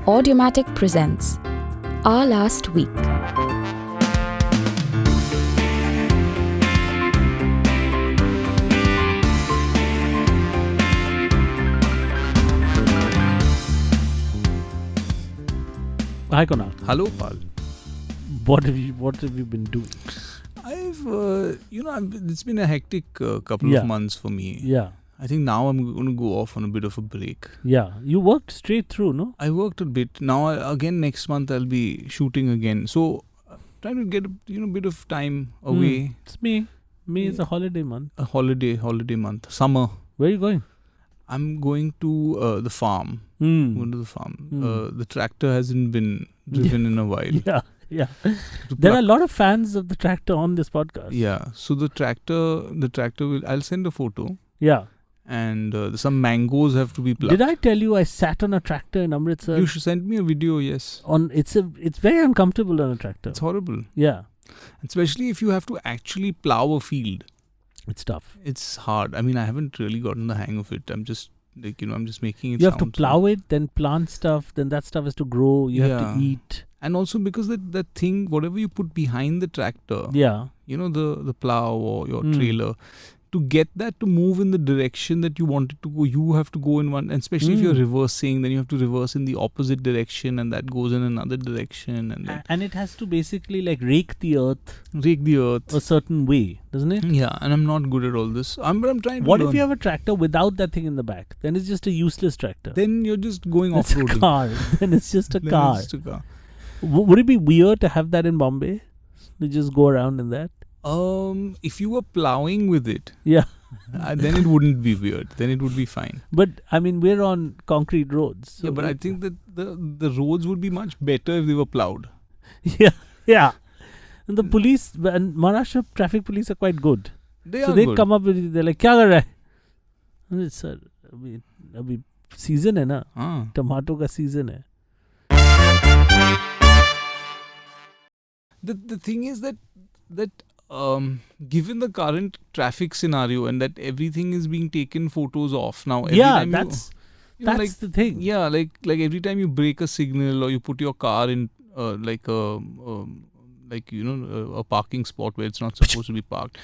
Audiomatic presents Our Last Week. Hi Kunal. Hello, Pal. What have you been doing? It's been a hectic couple of months for me. Yeah. I think now I'm going to go off on a bit of a break. Yeah. You worked straight through, no? I worked a bit. Now, again, next month I'll be shooting again. So, trying to get a bit of time away. It's me. May is a holiday month. A holiday month. Summer. Where are you going? I'm going to the farm. Going to the farm. The tractor hasn't been driven in a while. Yeah. There are a lot of fans of the tractor on this podcast. Yeah. So the tractor will. I'll send a photo. Yeah. And some mangoes have to be plucked. Did I tell you I sat on a tractor in Amritsar? You should send me a video. Yes. It's very uncomfortable on a tractor. It's horrible. Yeah. Especially if you have to actually plow a field. It's tough. It's hard. I mean, I haven't really gotten the hang of it. I'm just making it. You have to plow it, then plant stuff, then that stuff has to grow. You have to eat. And also because that thing, whatever you put behind the tractor, the plow or your trailer, to get that to move in the direction that you want it to go, you have to go in one. And especially if you're reversing, then you have to reverse in the opposite direction, and that goes in another direction. And it has to basically like rake the earth a certain way, doesn't it? Yeah, and I'm not good at all this. I'm trying to What learn. if you have a tractor without that thing in the back? Then it's just a useless tractor. Then you're just going it's off-roading. a car. Then it's just a car. It's a car. Would it be weird to have that in Bombay? To just go around in that? If you were plowing with it, then it wouldn't be weird. Then it would be fine. But I mean, we're on concrete roads. So but I think that the roads would be much better if they were plowed. Yeah. And the police and Maharashtra traffic police are quite good. They come up with, they're like, "Kya kar raha hai?" Sir, abhi season hai na. Tomato ka season hai. The thing is that given the current traffic scenario and that everything is being taken photos of now. That's the thing. Yeah, like every time you break a signal or you put your car in a parking spot where it's not supposed to be parked,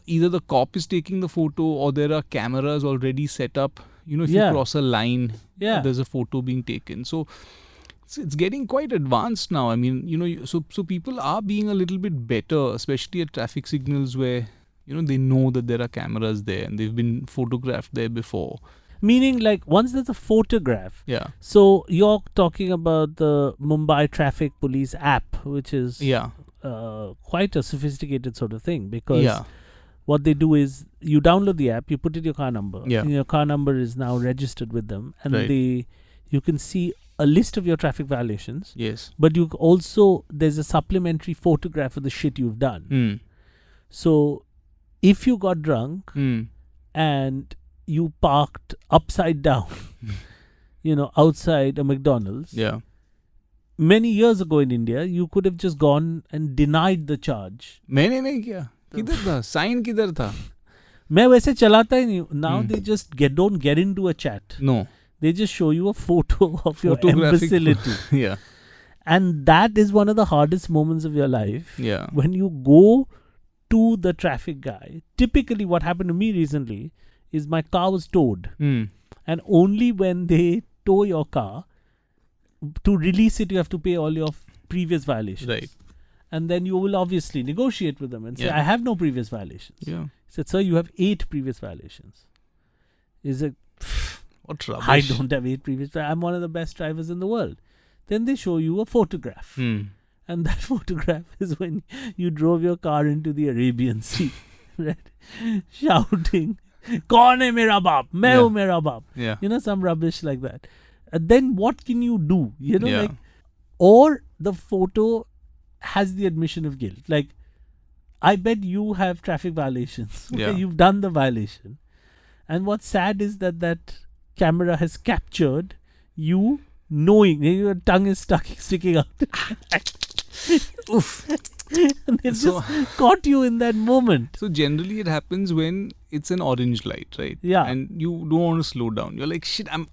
either the cop is taking the photo or there are cameras already set up. If you cross a line, there's a photo being taken. So it's getting quite advanced now. I mean, so people are being a little bit better, especially at traffic signals where, they know that there are cameras there and they've been photographed there before. Meaning, like, once there's a photograph. Yeah. So you're talking about the Mumbai Traffic Police app, which is quite a sophisticated sort of thing, because what they do is you download the app, you put in your car number, and your car number is now registered with them, and you can see a list of your traffic violations. Yes. But there's a supplementary photograph of the shit you've done. So if you got drunk and you parked upside down, outside a McDonald's. Yeah. Many years ago in India, you could have just gone and denied the charge. मैंने नहीं किया. किधर था? Sign किधर था? मैं वैसे चलाता ही नहीं. Now they just don't get into a chat. No. They just show you a photo of your imbecility. Yeah. And that is one of the hardest moments of your life. Yeah. When you go to the traffic guy. Typically what happened to me recently is my car was towed. And only when they tow your car, to release it, you have to pay all your previous violations. Right. And then you will obviously negotiate with them and say, I have no previous violations. Yeah. He said, sir, you have 8 previous violations. Is it... What rubbish. I don't have 8 previous. I'm one of the best drivers in the world. Then they show you a photograph. And that photograph is when you drove your car into the Arabian Sea. Right? Shouting, "Kaun hai mera baap? Main hu mera baap." Yeah. Some rubbish like that. And then what can you do? Or the photo has the admission of guilt. Like, I bet you have traffic violations. Yeah. You've done the violation. And what's sad is that camera has captured you knowing your tongue is sticking out. Oof. And they just caught you in that moment. So generally it happens when it's an orange light, right? Yeah. And you don't want to slow down. You're like, shit, I'm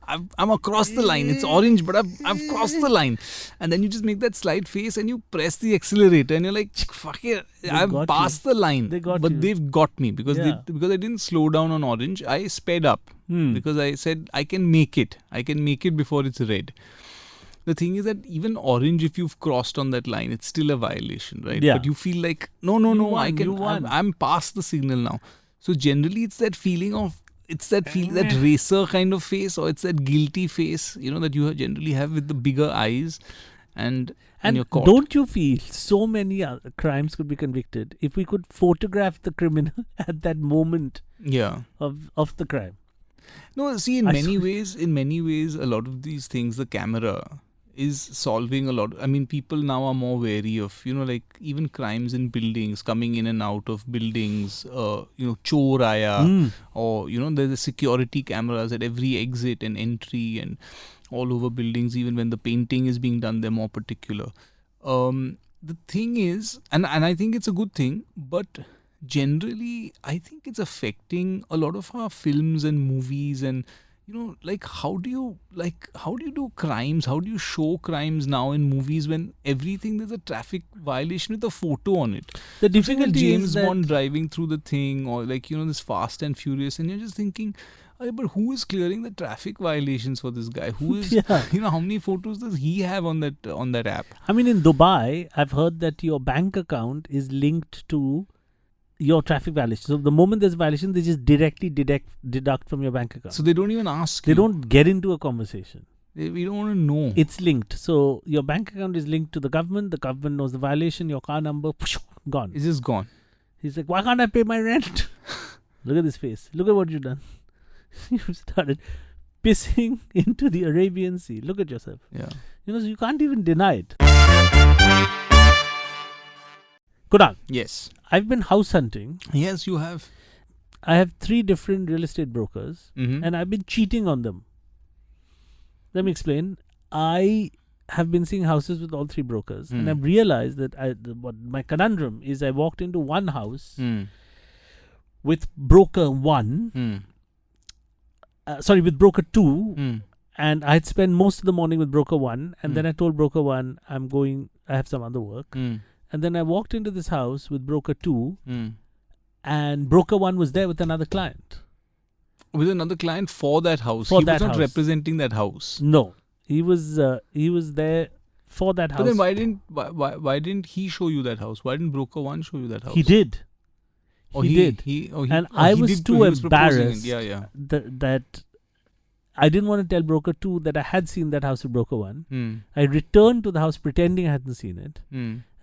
across the line. It's orange, but I've crossed the line. And then you just make that slight face and you press the accelerator and you're like, fuck it, I've passed the line. But they've got me because because I didn't slow down on orange. I sped up because I said I can make it. I can make it before it's red. The thing is that even orange, if you've crossed on that line, it's still a violation, right? Yeah. But you feel like, no, I'm past the signal now. So generally, it's that feeling that racer kind of face, or it's that guilty face, that you generally have with the bigger eyes, and you're caught. Don't you feel so many crimes could be convicted if we could photograph the criminal at that moment of the crime? No, see, in many ways, a lot of these things, the camera is solving a lot. I mean, people now are more wary of, like even crimes in buildings, coming in and out of buildings, chor aaya, or, there's the security cameras at every exit and entry and all over buildings. Even when the painting is being done, they're more particular. The thing is, and I think it's a good thing, but generally, I think it's affecting a lot of our films and movies, and how do you do crimes? How do you show crimes now in movies when everything there's a traffic violation with a photo on it? The difficulty James is that Bond driving through the thing, or this Fast and Furious, and you're just thinking, but who is clearing the traffic violations for this guy? Who is how many photos does he have on that app? I mean, in Dubai, I've heard that your bank account is linked to your traffic violation. So the moment there's a violation, they just directly deduct from your bank account. So they don't even ask They don't get into a conversation. We don't want to know. It's linked. So your bank account is linked to the government. The government knows the violation. Your car number, gone. It's just gone. He's like, why can't I pay my rent? Look at this face. Look at what you've done. You've started pissing into the Arabian Sea. Look at yourself. Yeah. So you can't even deny it. Kunaal. Yes. I've been house hunting. Yes, you have. I have 3 different real estate brokers, and I've been cheating on them. Let me explain. I have been seeing houses with all 3 brokers, and I've realized that what my conundrum is, I walked into one house with broker 1, with broker 2, and I had spent most of the morning with broker 1, and then I told broker 1, I have some other work. And then I walked into this house with broker 2, and broker 1 was there with another client. With another client for that house? He was not representing that house? No. He was there for that house. But then why didn't he show you that house? Why didn't broker 1 show you that house? He did. He did. And I was too embarrassed that I didn't want to tell broker 2 that I had seen that house with broker 1. I returned to the house pretending I hadn't seen it.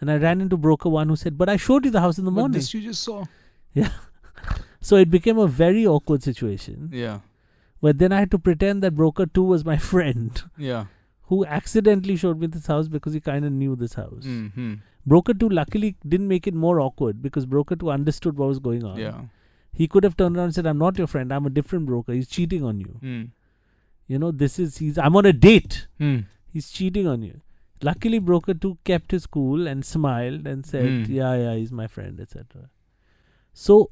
And I ran into broker 1 who said, but I showed you the house in the morning. But this you just saw. Yeah. So it became a very awkward situation. Yeah. Where then I had to pretend that broker 2 was my friend. Yeah. Who accidentally showed me this house because he kind of knew this house. Broker 2 luckily didn't make it more awkward because broker 2 understood what was going on. Yeah. He could have turned around and said, I'm not your friend, I'm a different broker. He's cheating on you. I'm on a date. He's cheating on you. Luckily, broker 2 kept his cool and smiled and said, yeah, he's my friend, etc. So,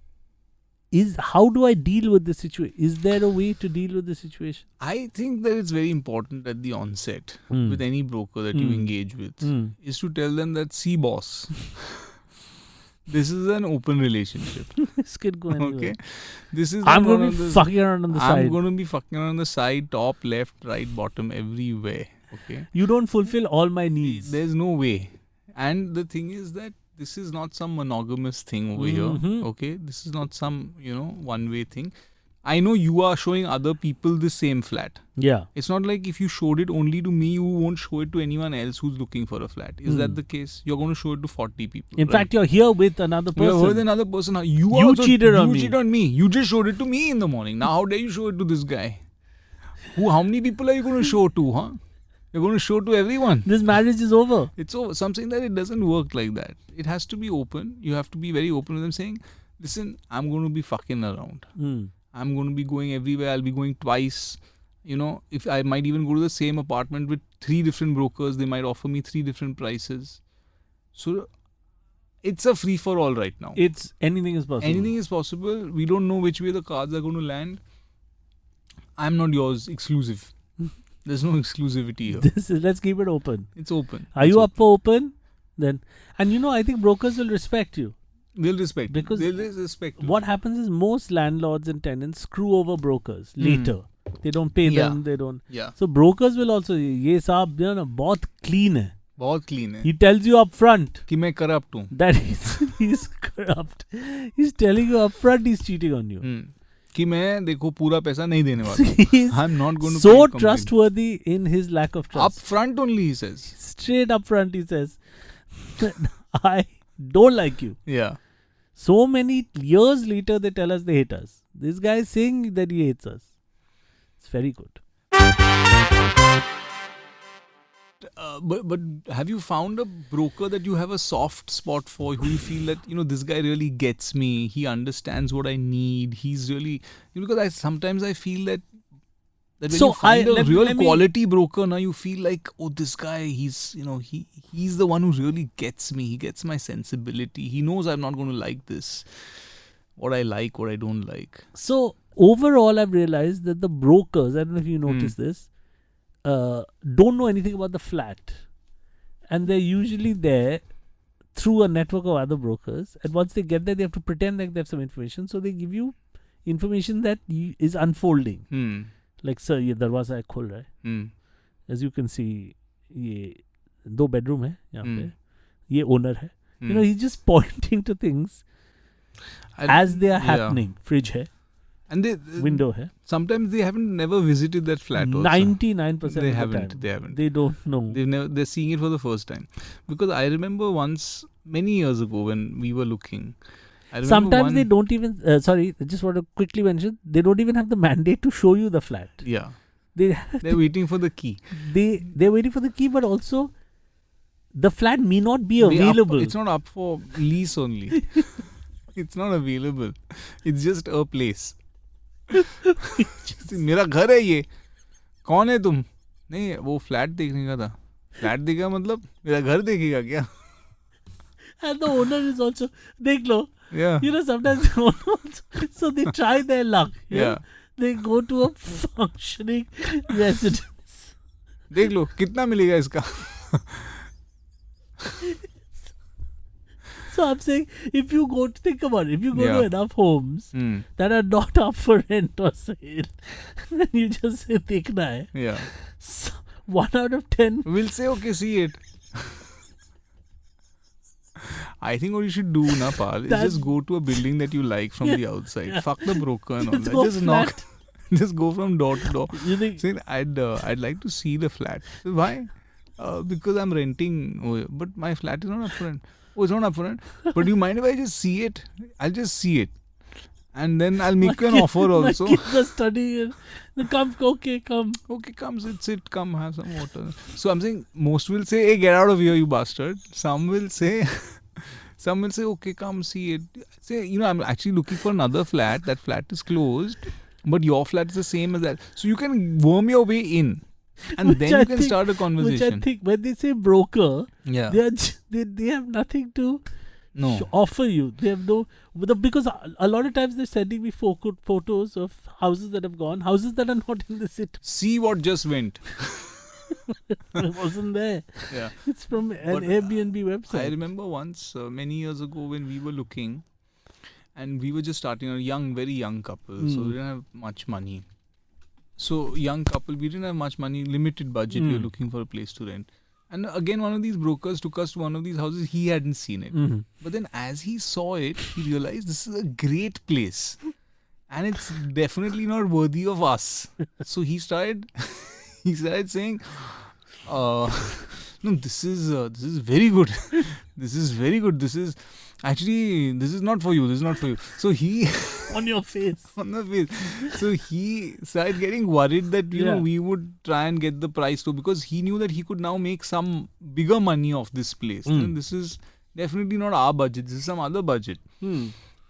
how do I deal with the situation? Is there a way to deal with the situation? I think that it's very important at the onset with any broker that you engage with is to tell them that, see boss, this is an open relationship. This could go anywhere. Okay. This is I'm going to be fucking around on the side. I'm going to be fucking around on the side, top, left, right, bottom, everywhere. Okay. You don't fulfill all my needs. There's no way. And the thing is that this is not some monogamous thing over here. Okay. This is not some, one-way thing. I know you are showing other people the same flat. Yeah. It's not like if you showed it only to me, you won't show it to anyone else who's looking for a flat. Is that the case? You're going to show it to 40 people. In fact, you're here with another person. You're with another person. You cheated on me. You cheated on me. You just showed it to me in the morning. Now, how dare you show it to this guy? How many people are you going to show to, huh? You're going to show to everyone. This marriage is over. It's over. So I'm saying that it doesn't work like that. It has to be open. You have to be very open with them saying, listen, I'm going to be fucking around. I'm going to be going everywhere. I'll be going twice. If I might even go to the same apartment with 3 different brokers, they might offer me 3 different prices. So it's a free for all right now. It's anything is possible. Anything is possible. We don't know which way the cards are going to land. I'm not yours exclusive. There's no exclusivity here. Let's keep it open. It's open. Are you up for open? Then, and I think brokers will respect you. They'll respect because they'll respect what happens is most landlords and tenants screw over brokers later. They don't pay them. They don't. Yeah. So brokers will also. ये साहब बहुत clean है. बहुत clean है. He tells you up front कि मैं corrupt हूँ. That he's corrupt. He's telling you up front he's cheating on you. कि मैं देखो पूरा पैसा नहीं देने वाला. I'm not going to. So trustworthy in his lack of trust. Up front only he says. Straight up front he says, I don't like you. Yeah. So many years later they tell us they hate us. This guy is saying that he hates us. It's very good. But have you found a broker that you have a soft spot for, who you feel that this guy really gets me, he understands what I need, he's really, because sometimes I feel that when you find a real quality broker, now you feel like, oh, this guy, he's he's the one who really gets me, he gets my sensibility, he knows I'm not going to like this, what I like, what I don't like. So overall I've realized that the brokers, I don't know if you notice this, don't know anything about the flat, and they're usually there through a network of other brokers, and once they get there they have to pretend like they have some information, so they give you information that is unfolding. Like, sir, ये दरवाजा है खुल रहा है. As you can see, ये 2 bedroom है यहाँ पे, ये owner है. He's just pointing to things as they are happening. Fridge है. And window hai. Sometimes they haven't never visited that flat. 99% of they the haven't. time. They haven't. They don't know. They're seeing it for the first time. Because I remember once, many years ago, when we were looking. Sometimes they don't even. Sorry, I just want to quickly mention. They don't even have the mandate to show you the flat. Yeah. They're waiting for the key. They're waiting for the key, but also the flat may not be available. It's not up for lease only. It's not available. It's just a place. मेरा घर है ये, कौन है तुम? नहीं, वो flat देखने का था. फ्लैट देखा मतलब मेरा घर देखेगा क्या? And the owner is also, देख लो. Yeah. Sometimes the owner also, so they try their luck. Yeah. They go to a functioning residence. देख लो कितना मिलेगा इसका? So I'm saying, if you go to enough homes that are not up for rent or sale, then you just say, "Dekhna hai." Yeah. So 1 out of 10 will say, "Okay, see it." I think what you should do, Pal, is just go to a building that you like from the outside. Yeah. Fuck the broker and all that. Just knock. Just go from door to door. You think? Saying, I'd like to see the flat. So why? Because I'm renting. But my flat is not up for rent. Oh, it's not up for rent. But do you mind if I just see it? I'll just see it. And then I'll make you an offer also. My kids are studying. Come. Okay, come, sit, come, have some water. So I'm saying, most will say, hey, get out of here, you bastard. Some will say, okay, come, see it. Say, I'm actually looking for another flat. That flat is closed. But your flat is the same as that. So you can worm your way in. And then you can start a conversation. Which I think, when they say broker, yeah, they have nothing to offer you. They have no, because a lot of times they're sending me photos of houses that have gone, houses that are not in the city. See what just went. It wasn't there. Yeah, it's from an Airbnb website. I remember once, many years ago, when we were looking, and we were just starting a very young couple, so we didn't have much money. So, young couple, we didn't have much money, limited budget, we were looking for a place to rent. And again, one of these brokers took us to one of these houses, he hadn't seen it. But then as he saw it, he realized this is a great place. And it's definitely not worthy of us. So he started saying, no, this is very good. This is very good. This is not for you. This is not for you. So he... on your face. On the face. So he started getting worried that, you know, we would try and get the price too, because he knew that he could now make some bigger money off this place. And this is definitely not our budget. This is some other budget.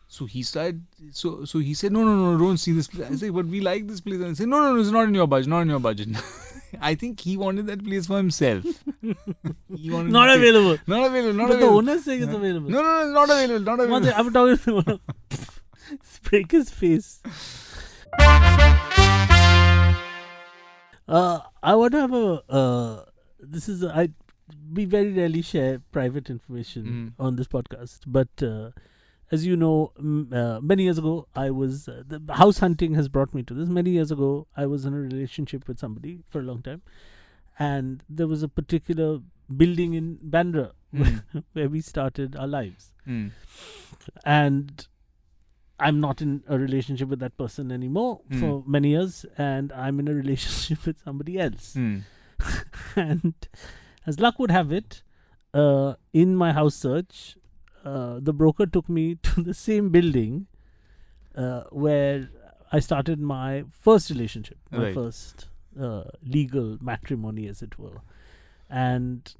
So he started, so he said, no, don't see this place. I said, but we like this place. And I said, no, it's not in your budget, not in your budget. I think he wanted that place for himself. Not available. Not available. But the owner's saying it's available. No, not available. Not available. I'm talking to the owner. Break his face. I want to have we very rarely share private information on this podcast, but as you know, many years ago, the house hunting has brought me to this. Many years ago, I was in a relationship with somebody for a long time, and there was a particular building in Bandra where we started our lives. And I'm not in a relationship with that person anymore for many years, and I'm in a relationship with somebody else. And as luck would have it, in my house search, the broker took me to the same building where I started my first relationship, my first legal matrimony, as it were. And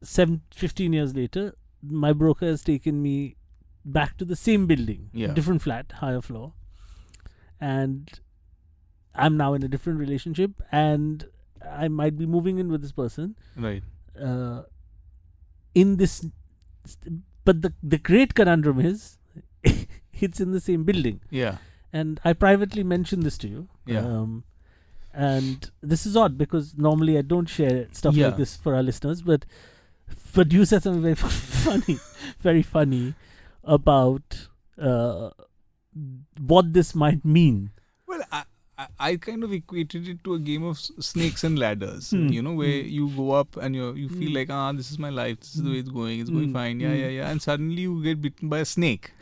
15 years later, my broker has taken me back to the same building, different flat, higher floor. And I'm now in a different relationship, and I might be moving in with this person. Right. In this... But the great conundrum is, it's in the same building. Yeah. And I privately mentioned this to you. Yeah. And this is odd because normally I don't share stuff like this for our listeners. But you said something very funny about what this might mean. Well, I kind of equated it to a game of snakes and ladders, where you go up and you feel like, this is my life, this is the way it's going fine, yeah. And suddenly you get bitten by a snake.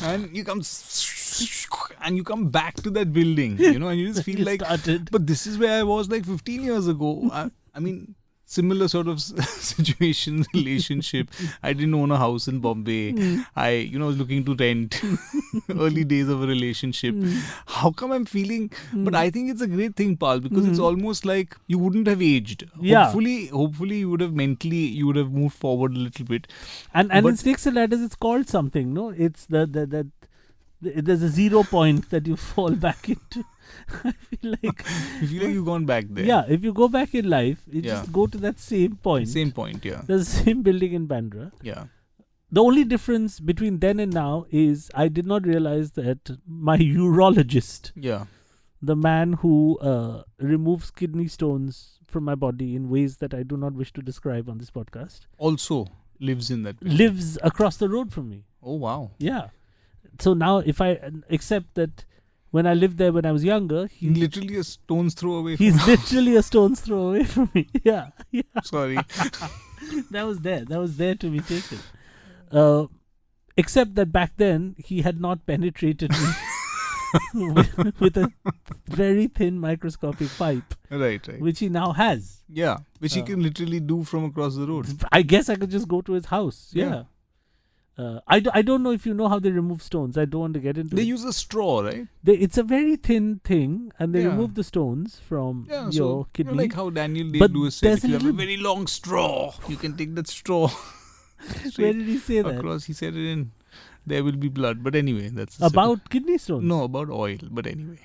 And you come back to that building, and you just feel like, but this is where I was like 15 years ago. I mean, similar sort of situation, relationship. I didn't own a house in Bombay. I was looking to rent. Early days of a relationship. How come I'm feeling? But I think it's a great thing, Pal, because it's almost like you wouldn't have aged. Yeah. Hopefully you would have moved forward a little bit. And in Snakes and Ladders, it's called something, no? It's there's a 0 point that you fall back into. I feel like you've gone back there. Yeah, if you go back in life, you just go to that same point. Same point, yeah. There's the same building in Bandra. Yeah. The only difference between then and now is I did not realize that my urologist, the man who removes kidney stones from my body in ways that I do not wish to describe on this podcast, also lives in that building. Lives across the road from me. Oh, wow. Yeah. So now if I accept that when I lived there when I was younger, he's literally a stone's throw away from me. He's literally a stone's throw away from me. Yeah. Sorry. That was there to be taken. Except that back then he had not penetrated me with a very thin microscopic pipe. Right. Which he now has. Yeah. Which he can literally do from across the road. I guess I could just go to his house. Yeah. I don't know if you know how they remove stones. I don't want to get into it. They use a straw, right? It's a very thin thing, and they remove the stones from your kidney. Like how Daniel Day-Lewis said, if you have a very long straw, you can take that straw. Where did he say that? Across, he said it in There Will Be Blood. But anyway, that's... About kidney stones? No, about oil. But anyway.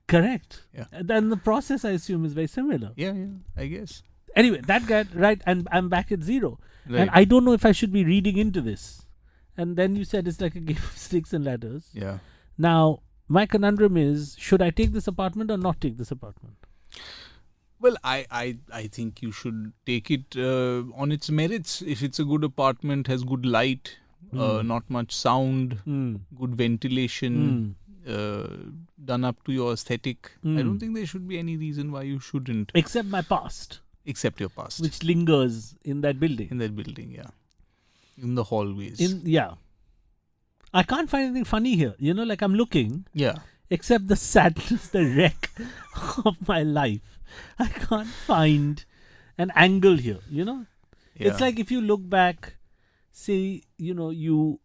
Correct. Yeah. And the process, I assume, is very similar. Yeah, I guess. Anyway, that guy, right, and I'm back at 0. Right. And I don't know if I should be reading into this. And then you said it's like a game of Snakes and Ladders. Yeah. Now, my conundrum is, should I take this apartment or not take this apartment? Well, I think you should take it on its merits. If it's a good apartment, has good light, not much sound, good ventilation, done up to your aesthetic, I don't think there should be any reason why you shouldn't. Except my past. Except your past. Which lingers in that building. Yeah. In the hallways. I can't find anything funny here. Like I'm looking. Yeah. Except the sadness, the wreck of my life. I can't find an angle here, Yeah. It's like if you look back, say, you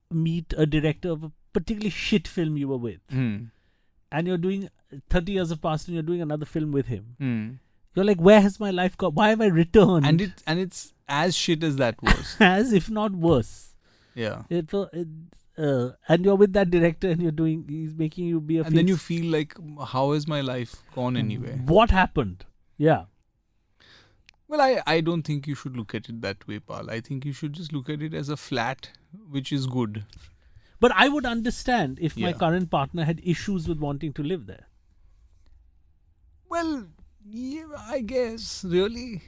meet a director of a particularly shit film you were with. And you're doing 30 years have passed and you're doing another film with him. You're like, where has my life gone? Why have I returned? And it's as shit as that was. As if not worse. Yeah. and you're with that director and he's making you be a face. And then you feel like, how is my life gone anyway? What happened? Yeah. Well, I don't think you should look at it that way, Pal. I think you should just look at it as a flat, which is good. But I would understand if my current partner had issues with wanting to live there. Well, yeah, I guess, really.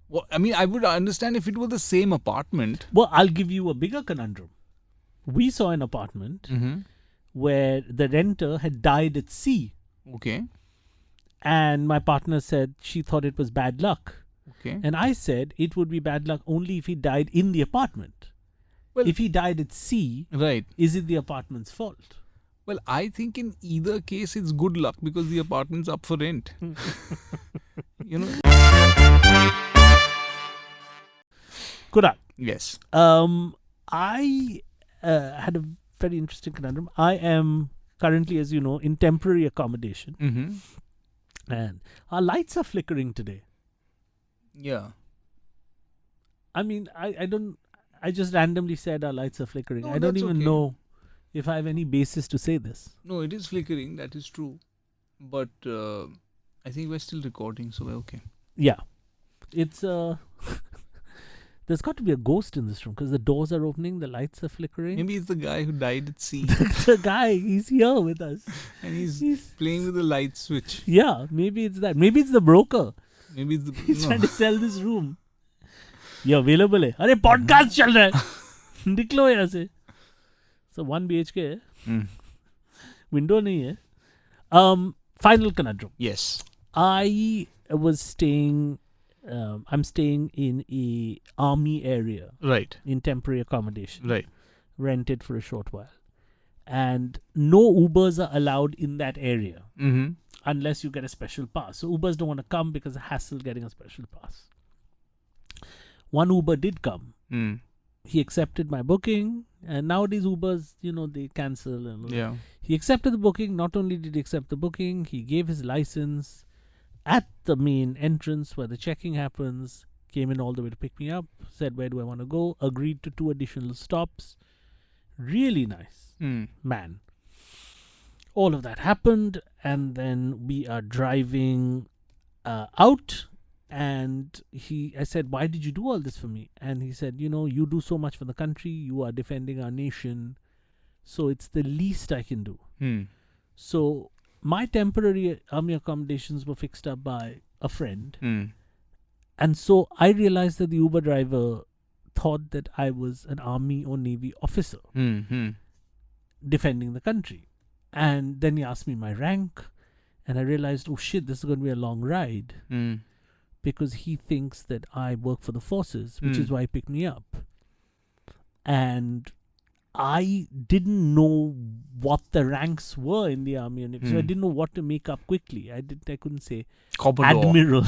Well, I mean, I would understand if it were the same apartment. Well, I'll give you a bigger conundrum. We saw an apartment where the renter had died at sea. Okay. And my partner said she thought it was bad luck. Okay. And I said it would be bad luck only if he died in the apartment. Well, if he died at sea, right, is it the apartment's fault? Well, I think in either case it's good luck because the apartment's up for rent. You know. Kunaal. Yes. I had a very interesting conundrum. I am currently, as you know, in temporary accommodation. And our lights are flickering today. Yeah. I mean, I just randomly said our lights are flickering. I don't even know if I have any basis to say this. No, it is flickering. That is true. But I think we're still recording, so we're okay. Yeah. It's there's got to be a ghost in this room because the doors are opening, the lights are flickering. Maybe it's the guy who died at sea. The guy, he's here with us. And he's playing with the light switch. Yeah, maybe it's that. Maybe it's the broker. Maybe it's he's trying to sell this room. ये available है. अरे podcast चल रहा है. निकलो यहाँ से. So 1 BHK है. Window नहीं है. Final conundrum. Yes. I was staying. I'm staying in a army area. Right. In temporary accommodation. Right. Rented for a short while. And no Ubers are allowed in that area. Unless you get a special pass. So Ubers don't want to come because of the hassle getting a special pass. One Uber did come. He accepted my booking. And nowadays Ubers, they cancel. And yeah. He accepted the booking. Not only did he accept the booking, he gave his license at the main entrance where the checking happens. Came in all the way to pick me up. Said, where do I want to go? Agreed to 2 additional stops. Really nice man. All of that happened. And then we are driving out. And I said, why did you do all this for me? And he said, you do so much for the country. You are defending our nation. So it's the least I can do. So my temporary army accommodations were fixed up by a friend. And so I realized that the Uber driver thought that I was an army or navy officer defending the country. And then he asked me my rank. And I realized, oh shit, this is going to be a long ride. Because he thinks that I work for the forces, which is why he picked me up. And I didn't know what the ranks were in the army, and so I didn't know what to make up quickly. I couldn't say Commodore. Admiral,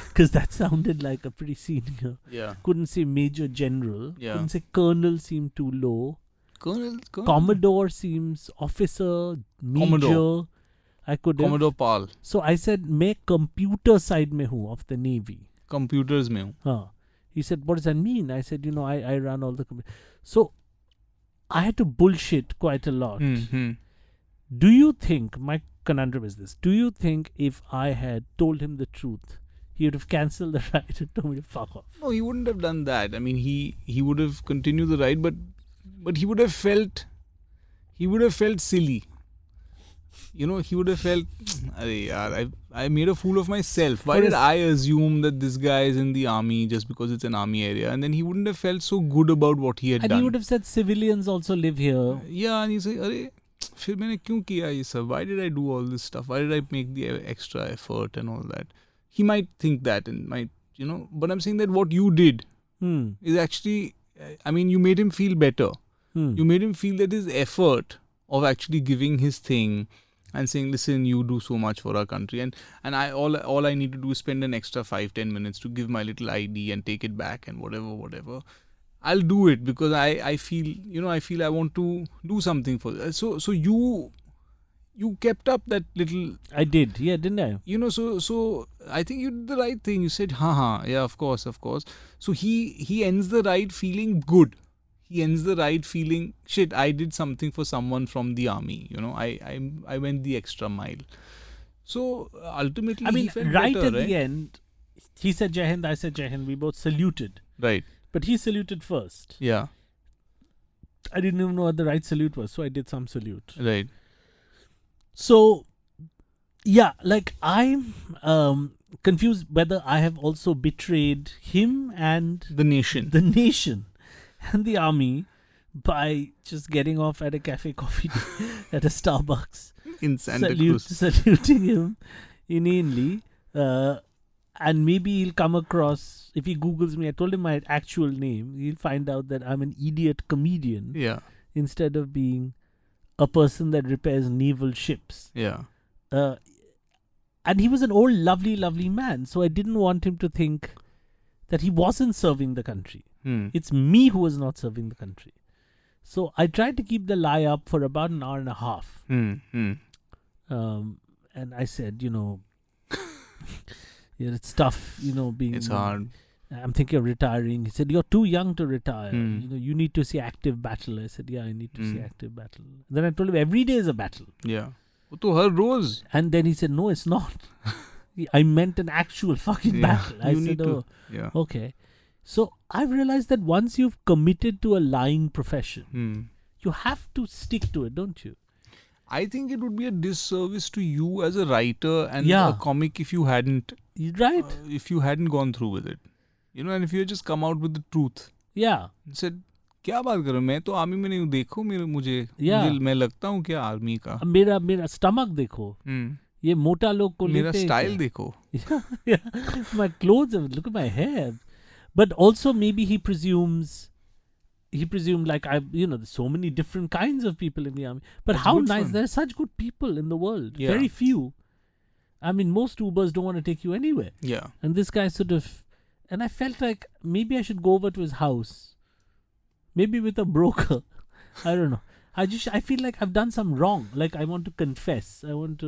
because that sounded like a pretty senior. Yeah. Couldn't say Major General. Yeah. Couldn't say Colonel, seemed too low. Colonel. Commodore seems officer, Major. Commodore. I could Commodore Pal. So I said, मैं computer side में हूँ of the Navy. Computers में हूँ. He said, what does that mean? I said, I run all the computers. So I had to bullshit quite a lot. Do you think, my conundrum is this, do you think if I had told him the truth, he would have cancelled the ride and told me to fuck off? No, he wouldn't have done that. I mean, he would have continued the ride, but he would have felt silly. He would have felt, I made a fool of myself. Why did I assume that this guy is in the army just because it's an army area? And then he wouldn't have felt so good about what he had done. And he would have said civilians also live here. Yeah, and he said, फिर मैंने क्यों किया ये सब? Why did I do all this stuff? Why did I make the extra effort and all that? He might think that and might, but I'm saying that what you did is actually, you made him feel better. You made him feel that his effort of actually giving his thing and saying, listen, you do so much for our country, and all I need to do is spend an extra 5-10 minutes to give my little ID and take it back and whatever. I'll do it because I feel I want to do something for this. So you kept up that little. I did, yeah, didn't I? So I think you did the right thing. You said, yeah, of course. So he ends the ride feeling good. he ends the ride feeling, shit, I did something for someone from the army. I went the extra mile. So ultimately, he felt right better, at the end, he said Jai Hind, I said Jai Hind. We both saluted. Right. But he saluted first. Yeah. I didn't even know what the right salute was, so I did some salute. Right. So, yeah, like I'm confused whether I have also betrayed him and the nation and the army by just getting off at a cafe coffee at a Starbucks in Santa Cruz, saluting him inanely. And maybe he'll come across, if he Googles me, I told him my actual name, he'll find out that I'm an idiot comedian. Yeah. Instead of being a person that repairs naval ships. Yeah. And he was an old, lovely, lovely man. So I didn't want him to think that he wasn't serving the country. It's me who was not serving the country. So I tried to keep the lie up for about an hour and a half. And I said, yeah, it's tough, being... It's hard. I'm thinking of retiring. He said, you're too young to retire. You need to see active battle. I said, yeah, I need to see active battle. Then I told him, every day is a battle. Yeah. To her rose. And then he said, no, it's not. I meant an actual fucking battle. I said, okay. So I've realized that once you've committed to a lying profession, you have to stick to it, don't you? I think it would be a disservice to you as a writer and a comic if you hadn't... Right. If you hadn't gone through with it. And if you had just come out with the truth. Yeah. And said, क्या बात कर रहे हो? मैं तो army में नहीं हूँ. देखो मुझे मैं लगता हूँ क्या आर्मी का. मेरा स्टमक देखो. ये मोटा लोग को मेरा स्टाइल देखो. My clothes, look at my hair. But also maybe he presumed like there's so many different kinds of people in the army. But that's how nice, there are such good people in the world. Yeah. Very few. I mean, most Ubers don't want to take you anywhere. Yeah. And this guy and I felt like maybe I should go over to his house. Maybe with a broker. I don't know. I feel like I've done some wrong. Like I want to confess. I don't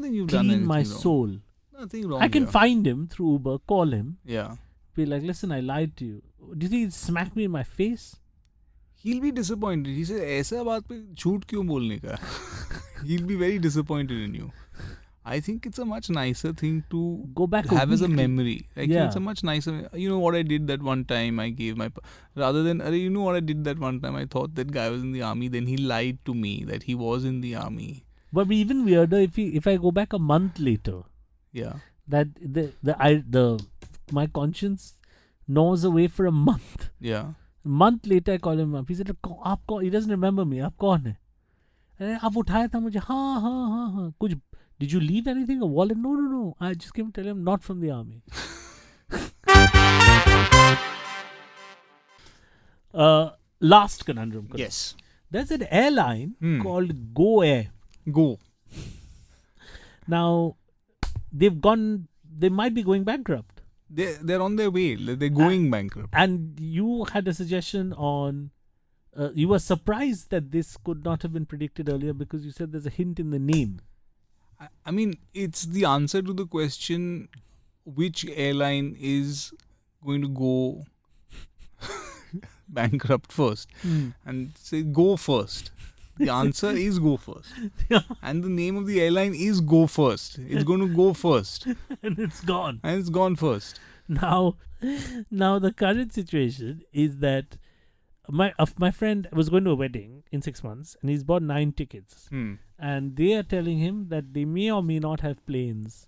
think you've done anything my wrong. Soul. Nothing wrong. I can find him through Uber, call him. Yeah. Be like, listen, I lied to you. Do you think he'd smack me in my face? He'll be disappointed. He said, ऐसा बात पे झूठ क्यों बोलने का? He'll be very disappointed in you. I think it's a much nicer thing to go back have as a memory. Like, it's a much nicer... You know what I did that one time? I gave my... Rather than, you know what I did that one time? I thought that guy was in the army. Then he lied to me that he was in the army. But even weirder if I go back a month later. Yeah. That my conscience gnaws away for a month. Yeah. A month later I call him up. He said, he doesn't remember me. आप कौन है? And आप उठाया था मुझे. हाँ. कुछ... Did you leave anything? A wallet? No. I just came to tell him, not from the army. Last conundrum. Yes. There's an airline called Go Air. Go. Now, they might be going bankrupt. They're on their way. They're going bankrupt. And you had a suggestion on... you were surprised that this could not have been predicted earlier because you said there's a hint in the name. I mean, it's the answer to the question, which airline is going to go bankrupt first? And say, go first. The answer is go first. And the name of the airline is Go First. It's going to go first. And it's gone. And it's gone first. Now the current situation is that my friend was going to a wedding in 6 months and he's bought 9 tickets. And they are telling him that they may or may not have planes.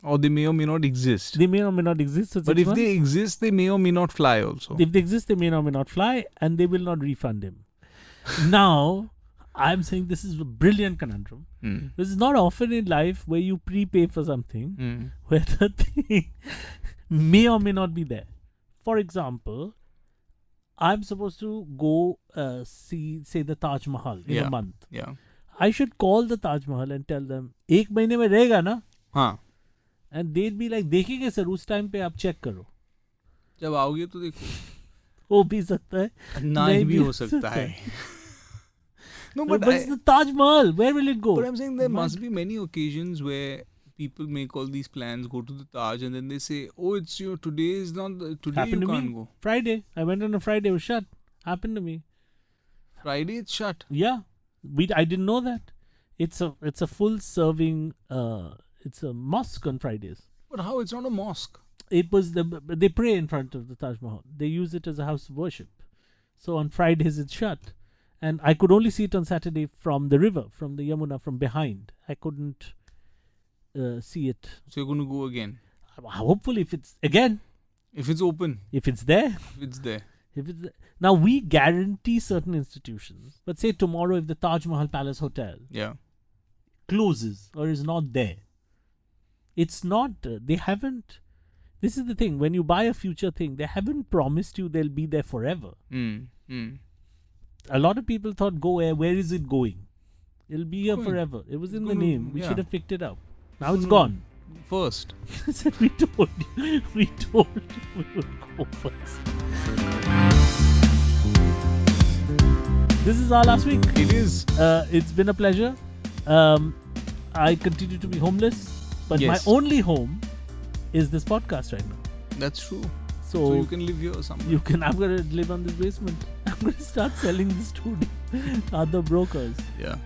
Or they may or may not exist. They may or may not exist. But if they exist, they may or may not fly also. If they exist, they may or may not fly and they will not refund him. Now, I'm saying this is a brilliant conundrum. This is not often in life where you prepay for something where the thing may or may not be there. For example, I'm supposed to go see, say, the Taj Mahal in a month. Yeah. I should call the Taj Mahal and tell them, 1 महीने में रहेगा ना? हाँ. And they'd be like, देखेंगे sir, उस time पे आप check करो. जब आओगे तो देखो. हो भी सकता है. ना ही भी हो सकता है. No, but it's the Taj Mahal. Where will it go? But I'm saying there must be many occasions where people make all these plans, go to the Taj, and then they say, "Oh, it's today is not today. Happened you to can't me. go." Friday, I went on a Friday. It was shut. Happened to me. Friday it's shut. Yeah, I didn't know that. It's a full serving. It's a mosque on Fridays. But how? It's not a mosque. It was they pray in front of the Taj Mahal. They use it as a house of worship. So on Fridays it's shut, and I could only see it on Saturday from the river, from the Yamuna, from behind. I couldn't see it. So you're going to go again? Hopefully, if it's again. If it's open. If it's there. Now we guarantee certain institutions, but say tomorrow if the Taj Mahal Palace Hotel closes or is not there, it's not. They haven't. This is the thing. When you buy a future thing, they haven't promised you they'll be there forever. A lot of people thought, go where is it going? It'll be here forever. It was in the name. We should have picked it up. Now it's gone. First. We told you we would go first. This is our last week. It is. It's been a pleasure. I continue to be homeless, but my only home is this podcast right now. That's true. So you can live here or something. I'm going to live on this basement. I'm going to start selling this to other brokers. Yeah.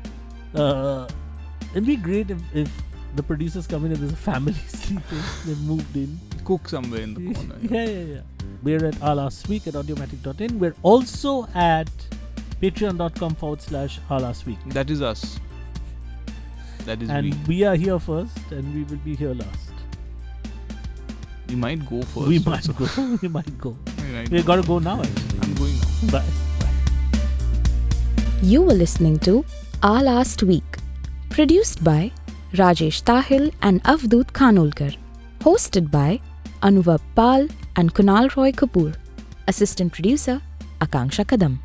It'd be great if the producers come in and there's a family sleeping. They've moved in. Cook somewhere in the corner. Yeah. We're at Alasweek at audiomatic.in. We're also at patreon.com/Alasweek. That is us. That is and we are here first and we will be here last. We might go first. We might go. We've got to go now actually. I'm going now. Bye. You were listening to Our Last Week, produced by Rajesh Tahil and Avdut Khanolkar, hosted by Anuvab Pal and Kunal Roy Kapoor, assistant producer Akanksha Kadam.